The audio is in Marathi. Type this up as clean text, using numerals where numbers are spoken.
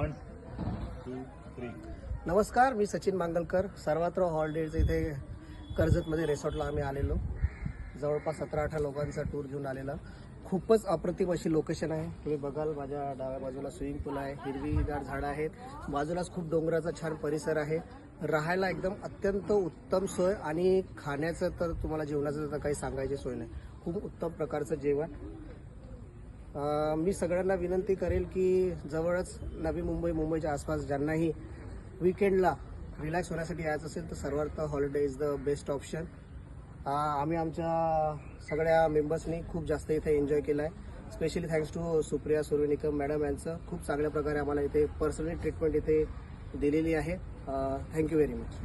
1, 2, 3. नमस्कार, मी सचिन मांगलकर. सर्वत्र हॉलिडेज इथे कर्जतमध्ये रिसॉर्टला आम्ही आलेलो. जवळपास 17-18 लोकांचा टूर घेऊन आलेला. खूपच अप्रतिम अशी लोकेशन आहे. तुम्ही बघाल माझ्या डाव्या बाजूला स्विमिंग पूल आहे, हिरवीगार झाडं आहेत, बाजूलाच खूप डोंगराचा छान परिसर आहे. राहायला एकदम अत्यंत उत्तम सोय आणि खाण्याचं तर तुम्हाला जेवणाचं तर काही सांगायची सोय नाही. खूप उत्तम प्रकारचं जेवण. मी सगळ्यांना विनंती करेल की जवळच नवी मुंबईच्या आसपास ज्यांनाही वीकेंडला रिलॅक्स होण्यासाठी यायचं असेल तर Sarvarth holiday is the best option. आम्ही आमच्या सगळ्या मेंबर्सनी खूप जास्त इथे एन्जॉय केला आहे. स्पेशली थँक्स टू सुप्रिया सुर्वेनिकम मॅडम यांचं खूप चांगल्या प्रकारे आम्हाला इथे पर्सनली ट्रीटमेंट इथे दिलेली आहे. Thank you very much.